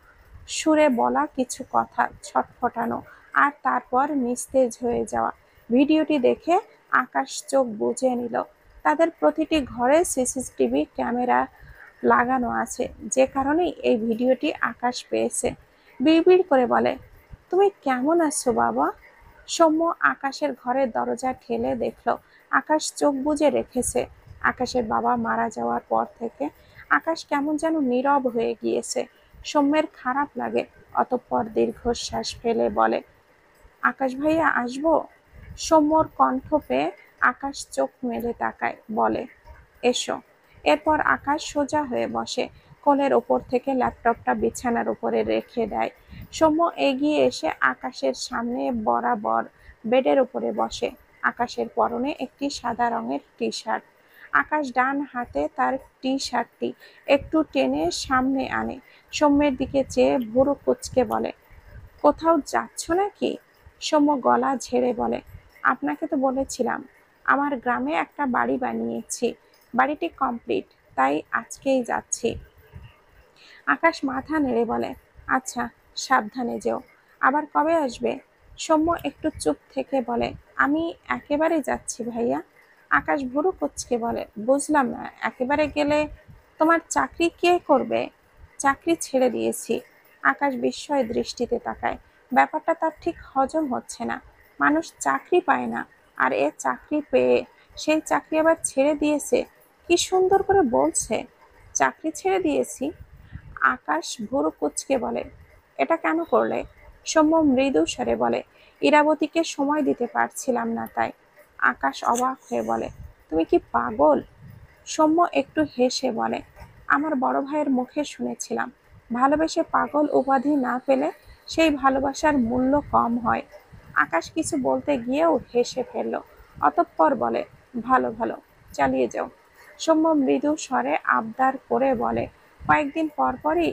সুরে বলা কিছু কথা ছটফটানো আর তারপর নিস্তেজ হয়ে যাওয়া। ভিডিওটি দেখে আকাশ চোখ বুজে নিল। তাদের প্রতিটি ঘরে সিসিটিভি ক্যামেরা লাগানো আছে, যে কারণেই এই ভিডিওটি আকাশ পেয়েছে। বিড়বিড় করে বলে, তুমি কেমন আছো বাবা? সৌম্য আকাশের ঘরের দরজা ঠেলে দেখলো আকাশ চোখ বুজে রেখেছে। আকাশের বাবা মারা যাওয়ার পর থেকে আকাশ কেমন যেন নীরব হয়ে গিয়েছে। সৌম্যের খারাপ লাগে, অতঃপর দীর্ঘশ্বাস ফেলে বলে, আকাশ ভাইয়া আসবো? সৌম্যর কণ্ঠ পেয়ে আকাশ চোখ মেলে তাকায়, বলে, এসো। এরপর আকাশ সোজা হয়ে বসে, কোলের ওপর থেকে ল্যাপটপটা বিছানার উপরে রেখে দেয়। সৌম্য এগিয়ে এসে আকাশের সামনে বরাবর বেডের উপরে বসে। আকাশের পরনে একটি সাদা রঙের টি শার্ট। আকাশ ডান হাতে তার টি শার্টটি একটু টেনে সামনে আনে, সৌম্যের দিকে চেয়ে ভুরু কুঁচকে বলে, কোথাও যাচ্ছ নাকি? সৌম্য গলা ঝেড়ে বলে, আপনাকে তো বলেছিলাম আমার গ্রামে একটা বাড়ি বানিয়েছি, বাড়িটি কমপ্লিট, তাই আজকেই যাচ্ছি। আকাশ মাথা নেড়ে বলে, আচ্ছা, সাবধানে যেও। আবার কবে আসবে? সৌম্য একটু চুপ থেকে বলে, আমি একেবারে যাচ্ছি ভাইয়া। আকাশ ভুরু কুঁচকে বলে, বুঝলাম না, একেবারে গেলে তোমার চাকরি কে করবে? চাকরি ছেড়ে দিয়েছি। আকাশ বিস্ময় দৃষ্টিতে তাকায়, ব্যাপারটা তার ঠিক হজম হচ্ছে না। মানুষ চাকরি পায় না, আর এ চাকরি পেয়ে সেই চাকরি আবার ছেড়ে দিয়েছে। কি সুন্দর করে বলছে, চাকরি ছেড়ে দিয়েছি। আকাশ ভুরু কুঁচকে বলে, এটা কেন করলে? সৌম্য মৃদু স্বরে বলে, ইরাবতীকে সময় দিতে পারছিলাম না তাই। আকাশ অবাক হয়ে বলে, তুমি কি পাগল? সৌম্য একটু হেসে বলে, আমার বড় ভাইয়ের মুখে শুনেছিলাম ভালোবেসে পাগল উপাধি না পেলে সেই ভালোবাসার মূল্য কম হয়। আকাশ কিছু বলতে গিয়েও হেসে ফেলল, অতঃপর বলে, ভালো ভালো, চালিয়ে যাও। সৌম্য মৃদু স্বরে আবদার করে বলে, কয়েকদিন পর পরই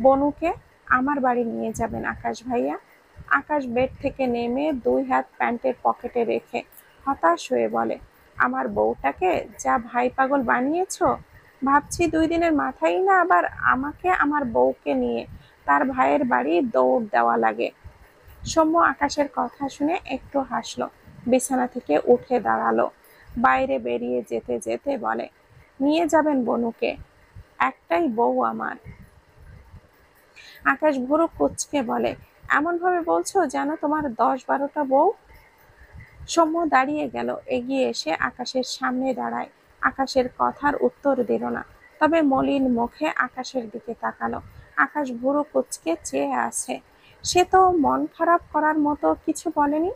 বনুকে আমার বাড়ি নিয়ে যাবেন আকাশ ভাইয়া। আকাশ বেড থেকে নেমে দুই হাত প্যান্টের পকেটে রেখে হতাশ হয়ে বলে, আমার বউটাকে যা ভাই পাগল বানিয়েছো, ভাবছি 2 দিনের মাথায় না আবার আমাকে আমার বউকে নিয়ে তার ভাইয়ের বাড়ি দৌড় দেওয়া লাগে। সৌম্য আকাশের কথা শুনে একটু হাসলো, বিছানা থেকে উঠে দাঁড়ালো, বাইরে বেরিয়ে যেতে যেতে বলে, নিয়ে যাবেন বনুকে, একটাই বউ আমার। আকাশ ভুরু কুঁচকে বলে, এমন ভাবে বলছো যেন তোমার 10-12টা বউ। সৌম্য দাঁড়িয়ে গেল, এগিয়ে এসে আকাশের সামনে দাঁড়ায়। আকাশের কথার উত্তর দিল না, তবে মলিন মুখে আকাশের দিকে তাকালো। আকাশ ভুরু কুঁচকে চেয়ে আছে। সে তো মন খারাপ করার মতো কিছু বলেনি,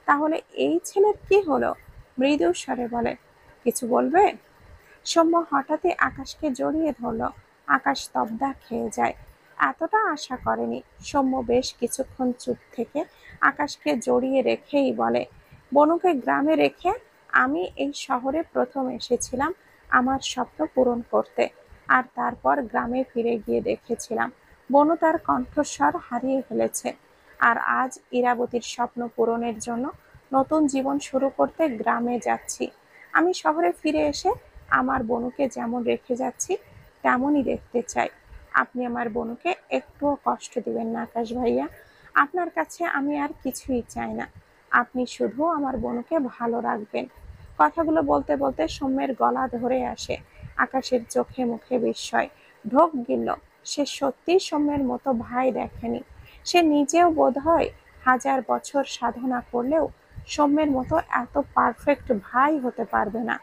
তাহলে এই ছেলের কি হলো? মৃদু স্বরে বলে, কিছু বলবে? সৌম্য হঠাৎই আকাশকে জড়িয়ে ধরল। আকাশ স্তব্ধা খেয়ে যায়, এতটা আশা করেনি। সৌম্য বেশ কিছুক্ষণ চুপ থেকে আকাশকে জড়িয়ে রেখেই বলে, বনুকে গ্রামে রেখে আমি এই শহরে প্রথম এসেছিলাম আমার স্বপ্ন পূরণ করতে, আর তারপর গ্রামে ফিরে গিয়ে দেখেছিলাম বনু তার কণ্ঠস্বর হারিয়ে ফেলেছে। আর আজ ইরাবতীর স্বপ্ন পূরণের জন্য নতুন জীবন শুরু করতে গ্রামে যাচ্ছি। আমি শহরে ফিরে এসে আমার বনুকে যেমন রেখে যাচ্ছি তেমনই দেখতে চাই। আপনি আমার বনুকে একটুও কষ্ট দিবেন না আকাশ ভাইয়া। আপনার কাছে আমি আর কিছুই চাই না, আপনি শুধু আমার বনুকে ভালো রাখবেন। কথাগুলো বলতে বলতে সৌম্যের গলা ধরে আসে। আকাশের চোখে মুখে বিস্ময় ঢোক গিলল। সে সত্যি সৌম্যের মতো ভাই দেখেনি। সে নিজেও বোধহয় হাজার বছর সাধনা করলেও সৌম্যের মতো এত পারফেক্ট ভাই হতে পারবে না।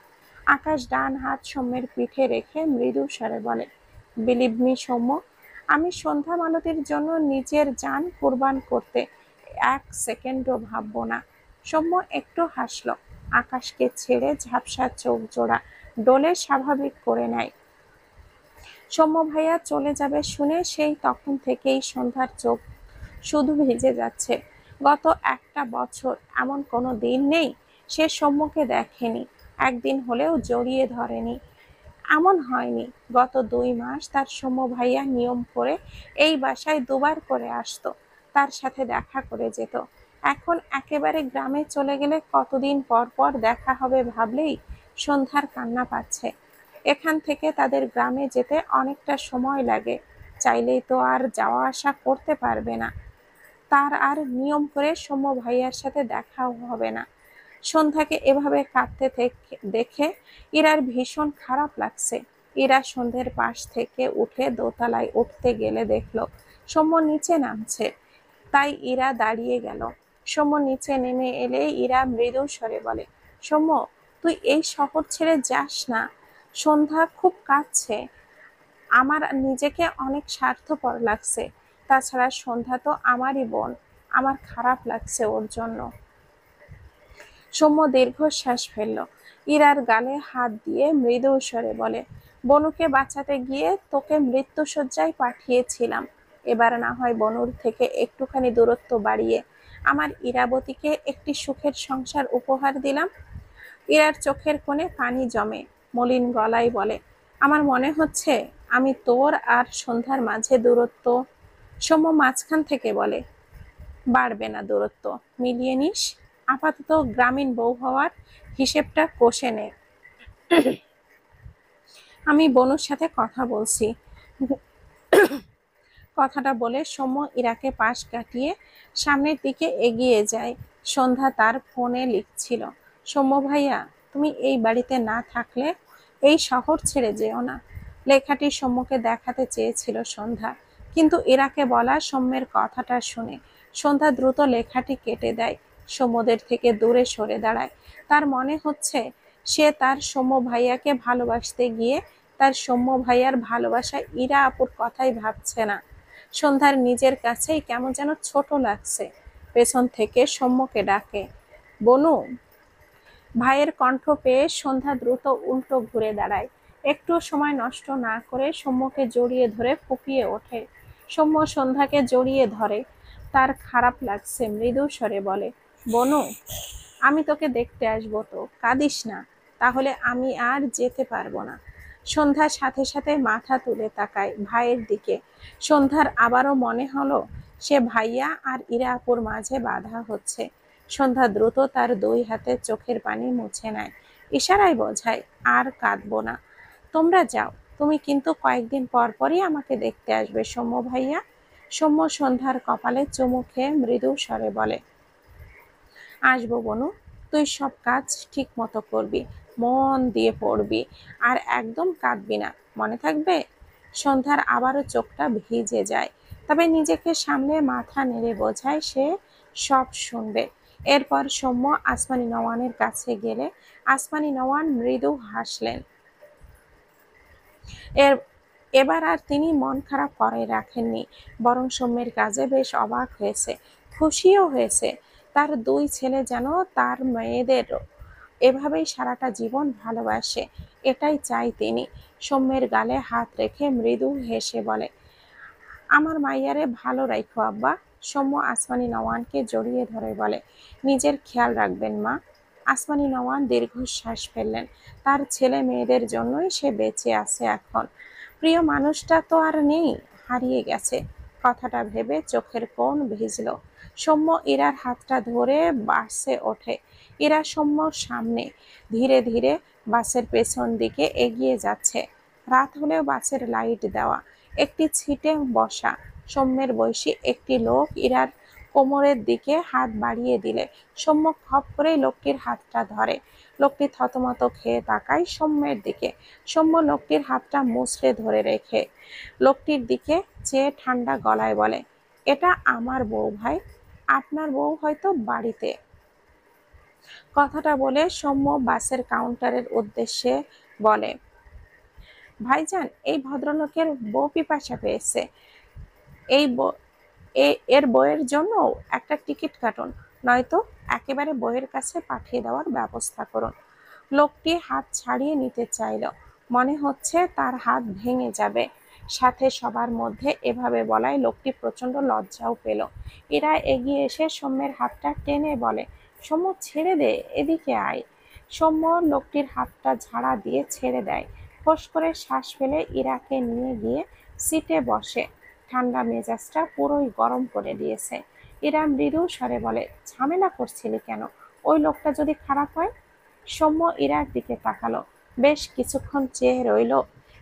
আকাশ ডান হাত সৌম্যের পিঠে রেখে মৃদু স্বরে বলে, বিলিভ মি সৌম্য, আমি সন্ধ্যা মালতীর জন্য নিজের জান কুরবান করতে এক সেকেন্ডও ভাববো না। সৌম্য একটু হাসল। আকাশকে ছেড়ে ঝাপসা চোখ জোড়া ডোলে স্বাভাবিক করে নেয়। সৌম্য ভাইয়া চলে যাবে শুনে সেই তখন থেকেই সন্ধ্যার চোখ শুধু ভিজে যাচ্ছে। গত একটা বছর এমন কোনো দিন নেই সে সৌম্যকে দেখেনি, একদিন হলেও জড়িয়ে ধরেনি। এমন হয়নি গত 2 মাস তার সৌম্য ভাইয়া নিয়ম করে এই বাসায় দুবার করে আসতো, তার সাথে দেখা করে যেত। এখন একেবারে গ্রামে চলে গেলে কতদিন পর পর দেখা হবে ভাবলেই সন্ধ্যার কান্না পাচ্ছে। এখান থেকে তাদের গ্রামে যেতে অনেকটা সময় লাগে, চাইলেই তো আর যাওয়া আসা করতে পারবে না। তার আর নিয়ম করে সৌম্য ভাইয়ার সাথে দেখাও হবে না। সন্ধ্যাকে এভাবে কাঁদতে দেখে ইরার ভীষণ খারাপ লাগছে। ইরা সন্ধ্যের পাশ থেকে উঠে দোতলায় উঠতে গেলে দেখলো সৌম্য নিচে নামছে, তাই ইরা দাঁড়িয়ে গেল। সৌম্য নিচে নেমে এলে ইরা মৃদু স্বরে বলে, সৌম্য, তুই এই শহর ছেড়ে যাস না। সন্ধ্যা খুব কাঁদছে, আমার নিজেকে অনেক স্বার্থপর লাগছে। তাছাড়া সন্ধ্যা তো আমারই বোন, আমার খারাপ লাগছে ওর জন্য। সৌম্য দীর্ঘশ্বাস ফেলল। ইরার গালে হাত দিয়ে মৃদু স্বরে বলে, বনুকে বাঁচাতে গিয়ে তোকে মৃত্যুশয্যায় পাঠিয়েছিলাম, এবার না হয় বনুর থেকে একটুখানি দূরত্ব বাড়িয়ে আমার ইরাবতীকে একটি সুখের সংসার উপহার দিলাম। ইরার চোখের কোণে পানি জমে, মলিন গলায় বলে, আমার মনে হচ্ছে আমি তোর আর সন্ধ্যার মাঝে দূরত্ব। সৌম্য মাঝখান থেকে বলে, বাড়বে না দূরত্ব, মিলিয়ে নিস। আপাতত গ্রামীণ বউ হওয়ার হিসেবটা কষে নে। আমি বনুর সাথে কথা বলছি। কথাটা বলে সৌম্য ইরাকে পাশ কাটিয়ে সামনের দিকে এগিয়ে যায়। সন্ধ্যা তার ফোনে লিখছিল, সৌম্য ভাইয়া, তুমি এই বাড়িতে না থাকলে এই শহর ছেড়ে যেও না। লেখাটি সৌম্যকে দেখাতে চেয়েছিল সন্ধ্যা, কিন্তু ইরাকে বলা সৌম্যের কথাটা শুনে সন্ধ্যা দ্রুত লেখাটি কেটে দেয়, সৌম্যদের থেকে দূরে সরে দাঁড়ায়। তার মনে হচ্ছে সে তার সৌম্য ভাইয়াকে ভালোবাসতে গিয়ে তার সৌম্য ভাইয়ার ভালোবাসা ইরা আপুর কথাই ভাবছে না। সন্ধ্যার নিজের কাছেই কেমন যেন ছোট লাগছে। পেছন থেকে সৌম্যকে ডাকে, বনু। ভাইয়ের কণ্ঠ পেয়ে সন্ধ্যা দ্রুত উল্টো ঘুরে দাঁড়ায়। একটু সময় নষ্ট না করে সৌম্যকে জড়িয়ে ধরে ফুপিয়ে ওঠে। সৌম্য সন্ধ্যাকে জড়িয়ে ধরে, তার খারাপ লাগছে, মৃদু স্বরে বলে, বনু, আমি তোকে দেখতে আসবো তো, কাঁদিস না, তাহলে আমি আর যেতে পারবো না। সন্ধ্যার সাথে সাথে মাথা তুলে তাকায় ভাইয়ের দিকে। সন্ধ্যার আবারও মনে হলো সে ভাইয়া আর ইরা আপুর মাঝে বাধা হচ্ছে। সন্ধ্যা দ্রুত তার 2 হাতে চোখের পানি মুছে নেয়, ইশারায় বোঝায় আর কাঁদবো না। তোমরা যাও, তুমি কিন্তু কয়েকদিন পর পরই আমাকে দেখতে আসবে সৌম্য ভাইয়া। সৌম্য সন্ধ্যার কপালে চুমু খেয়ে মৃদু স্বরে বলে, আসবো বনু, তুই সব কাজ ঠিক মতো করবি, মন দিয়ে পড়বি, আর একদম কাঁদবি না, মনে থাকবে। সন্ধ্যার আবারও চোখটা ভিজে যায়, তবে নিজেকে সামলে মাথা নেড়ে বোঝায় সে সব শুনবে। এরপর সৌম্য আসমানি নওয়ানের কাছে গেলে আসমানি নওয়ান মৃদু হাসলেন। এর এবার আর তিনি মন খারাপ করে রাখেননি, বরং সৌম্যের কাজে বেশ অবাক হয়েছে, খুশিও হয়েছে। তার 2 ছেলে যেন তার মেয়েদের এভাবেই সারাটা জীবন ভালোবাসে, এটাই চাই তিনি। সৌম্যের গালে হাত রেখে মৃদু হেসে বলে, আমার মাইয়ারে ভালো রাখো আব্বা। সৌম্য আসমানি নওয়ানকে জড়িয়ে ধরে বলে, নিজের খেয়াল রাখবেন মা। আসমানি নওয়ান দীর্ঘশ্বাস ফেললেন, তার ছেলে মেয়েদের জন্যই সে বেঁচে আছে এখন। প্রিয় মানুষটা তো আর নেই, হারিয়ে গেছে। কথাটা ভেবে চোখের কোণ ভিজল। সৌম্য ইরার হাতটা ধরে বাসে ওঠে। ইরা সৌম্যর সামনে, ধীরে ধীরে বাসের পেছন দিকে এগিয়ে যাচ্ছে। রাত হলেও বাসের লাইট দেওয়া, একটি সিটে বসা সৌম্যের বয়সী একটি লোক ইরার কোমরের দিকে হাত বাড়িয়ে দিলে সৌম্য খপ করে লোকটির হাতটা ধরে। লোকটি থতমত খেয়ে তাকায় সৌম্যের দিকে। সৌম্য লোকটির হাতটা মুচড়ে ধরে রেখে লোকটির দিকে চেয়ে ঠান্ডা গলায় বলে, এটা আমার বউ ভাই, আপনার বউ হয়তো বাড়িতে। কথাটা বলে সৌম্য বাসের কাউন্টারের উদ্দেশ্যে বলে, ভাইজান, এই ভদ্রলোকের বউ পিপাসা পেয়েছে, এই এর বইয়ের জন্য একটা টিকিট কাটুন, নয়তো একেবারে বইয়ের কাছে পাঠিয়ে দেওয়ার ব্যবস্থা করুন। লোকটি হাত ছাড়িয়ে নিতে চাইল, মনে হচ্ছে তার হাত ভেঙে যাবে। সাথে সবার মধ্যে এভাবে বলায় লোকটি প্রচন্ড লজ্জাও পেল। এরা এগিয়ে এসে সৌম্যের হাতটা টেনে বলে, সৌম্য ছেড়ে দে, এদিকে আয়। সৌম্য লোকটির হাতটা ঝাড়া দিয়ে ছেড়ে দেয়। ফোঁস করে শ্বাস ফেলে ইরাকে নিয়ে গিয়ে সিটে বসে। ঠান্ডা মেজাজটা পুরোই গরম করে দিয়েছে। ইরা মৃদু স্বরে বলে, ঝামেলা করছিলি কেন? ওই লোকটা যদি খারাপ হয়? সৌম্য ইরার দিকে তাকালো, বেশ কিছুক্ষণ চেয়ে রইল।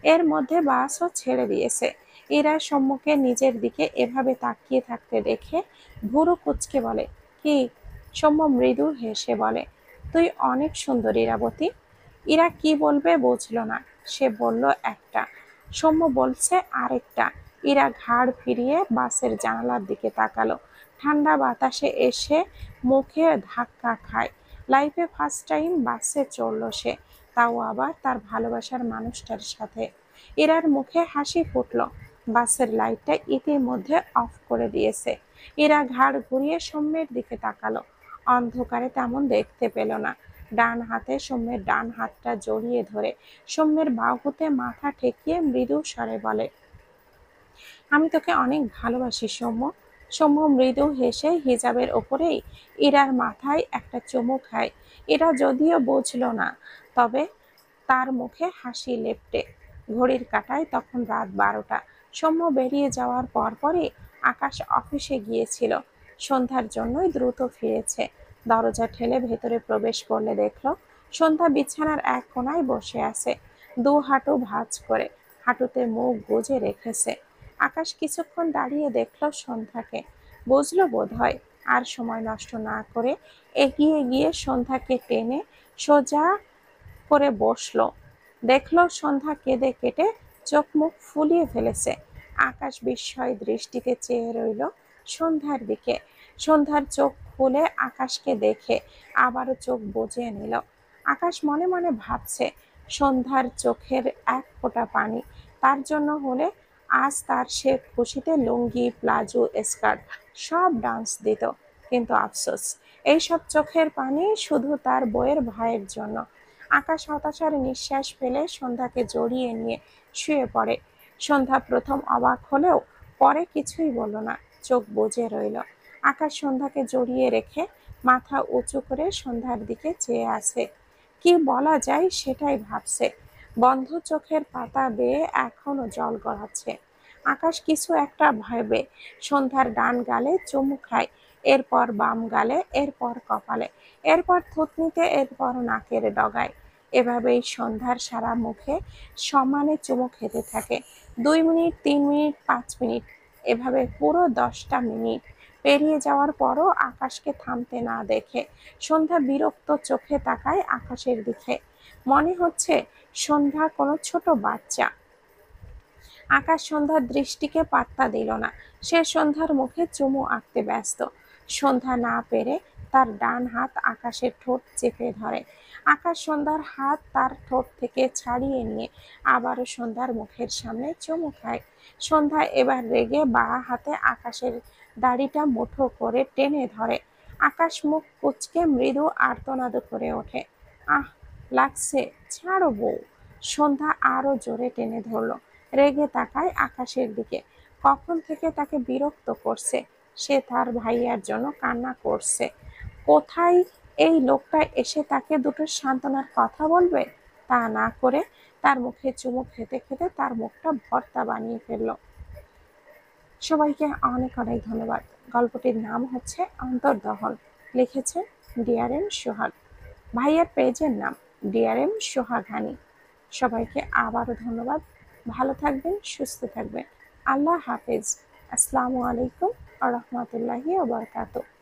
এর মধ্যে বাসও ছেড়ে দিয়েছে। ইরা সৌম্যকে নিজের দিকে এভাবে তাকিয়ে থাকতে দেখে ভুরু কুঁচকে বলে, কি? সৌম্য মৃদু হেসে বলে, তুই অনেক সুন্দর ইরাবতী। ইরা কি বলবে বুঝলো না। সে বলল একটা, সৌম্য বলছে আরেকটা। ইরা ঘাড় ফিরিয়ে বাসের জানালার দিকে তাকালো। ঠান্ডা বাতাসে এসে মুখে ধাক্কা খায়। লাইফে ফার্স্ট টাইম বাসে চড়লো সে, তাও আবার তার ভালোবাসার মানুষটার সাথে। ইরার মুখে হাসি ফুটল। বাসের লাইটটা ইতিমধ্যে অফ করে দিয়েছে। ইরা ঘাড় ঘুরিয়ে সৌম্যের দিকে তাকালো। অন্ধকারে তেমন দেখতে পেল না। ডান হাতে সৌম্যের ডান হাতটা জড়িয়ে ধরে সৌম্যের বাহুতে মাথা ঠেকিয়ে মৃদু স্বরে বলে, আমি তোকে অনেক ভালোবাসি সৌম্য। সৌম্য মৃদু হেসে হিজাবের ওপরেই ইরার মাথায় একটা চুমু খায়। এরা যদিও বুঝলো না, তবে তার মুখে হাসি লেপ্টে। ঘড়ির কাঁটায় তখন রাত 12টা। সৌম্য বেরিয়ে যাওয়ার পরপরই আকাশ অফিসে গিয়েছিল। সন্ধ্যার জন্যই দ্রুত ফিরেছে। দরজা ঠেলে ভেতরে প্রবেশ করলে দেখলো সন্ধ্যা বিছানার এক কোণায় বসে আছে, দু হাঁটু ভাঁজ করে, হাঁটুতে মুখ গুজে রেখেছে। আকাশ কিছুক্ষণ দাঁড়িয়ে দেখলো সন্ধ্যাকে, বুঝলো বোধহয়। আর সময় নষ্ট না করে এগিয়ে গিয়ে সন্ধ্যাকে টেনে সোজা করে বসলো। দেখলো সন্ধ্যা কেঁদে কেটে চোখ মুখ ফুলিয়ে ফেলেছে। আকাশ বিস্ময় দৃষ্টিতে চেয়ে রইল সন্ধ্যার দিকে। সন্ধ্যার চোখ খুলে আকাশকে দেখে আবারও চোখ বুজিয়ে নিল। আকাশ মনে মনে ভাবছে, সন্ধ্যার চোখের এক ফোঁটা পানি তার জন্য হলে আজ তার সে খুশিতে লুঙ্গি, প্লাজো, স্কার্ট সব ডান্স দিত। কিন্তু আফসোস, এইসব চোখের পানি শুধু তার বইয়ের ভাইয়ের জন্য। আকাশ হতাশার নিঃশ্বাস ফেলে সন্ধ্যাকে জড়িয়ে নিয়ে শুয়ে পড়ে। সন্ধ্যা প্রথম অবাক হলেও পরে কিছুই বলল না, চোখ বুজে রইল। আকাশ সন্ধ্যাকে জড়িয়ে রেখে মাথা উঁচু করে সন্ধ্যার দিকে চেয়ে আছে। কি বলা যায় সেটাই ভাবছে। বন্ধ চোখের পাতা বেয়ে এখনো জল গড়াচ্ছে। আকাশ কিছু একটা ভেবে সন্ধ্যার ডান গালে চুমু খায়, এরপর বাম গালে, এরপর কপালে, এরপর থুতনিতে, এরপর নাকের ডগায়। এভাবেই সন্ধ্যার সারা মুখে সমানে চুমু খেতে থাকে। 2 মিনিট, 3 মিনিট, 5 মিনিট, এভাবে পুরো 10টা মিনিট পেরিয়ে যাওয়ার পরও আকাশকে থামতে না দেখে সন্ধ্যা বিরক্ত চোখে তাকায় আকাশের দিকে। মনে হচ্ছে সন্ধ্যা কোনো ছোট বাচ্চা। আকাশ সন্ধ্যার দৃষ্টিকে পাত্তা দিল না। সে সন্ধ্যার মুখে চুমু আঁকতে ব্যস্ত। সন্ধ্যা না পেরে তার ডান হাত আকাশের ঠোঁট চেপে ধরে। আকাশ সন্ধ্যার হাত তার ঠোঁট থেকে ছাড়িয়ে নিয়ে আবারও সন্ধ্যার মুখের সামনে চুমু খায়। সন্ধ্যা এবার রেগে বাঁ হাতে আকাশের দাড়িটা মুঠো করে টেনে ধরে। আকাশ মুখ কুঁচকে মৃদু আর্তনাদ করে ওঠে, আহ লাগছে, ছাড়ো বউ। সন্ধ্যা আরো জোরে টেনে ধরলো। রেগে তাকায় আকাশের দিকে। কখন থেকে তাকে বিরক্ত করছে। সে তার ভাইয়ার জন্য কান্না করছে। কোথায় এই লোকটা এসে তাকে দুটো সান্ত্বনার কথা বলবে? তা না করে তার মুখে চুমু খেতে খেতে তার মুখটা ভর্তা বানিয়ে ফেললো। সবাইকে অনেক অনেক ধন্যবাদ। গল্পটির নাম হচ্ছে অন্তর্দহন, লিখেছেন ডিআরএম সোহাগ। ভাইয়ার পেজের নাম ডিআরএম সোহাগানি। সবাইকে আবারও ধন্যবাদ। ভালো থাকবেন, সুস্থ থাকবেন। আল্লাহ হাফেজ। আসসালামু আলাইকুম আ রহমতুল্লাহি ওয়া বারাকাতুহু।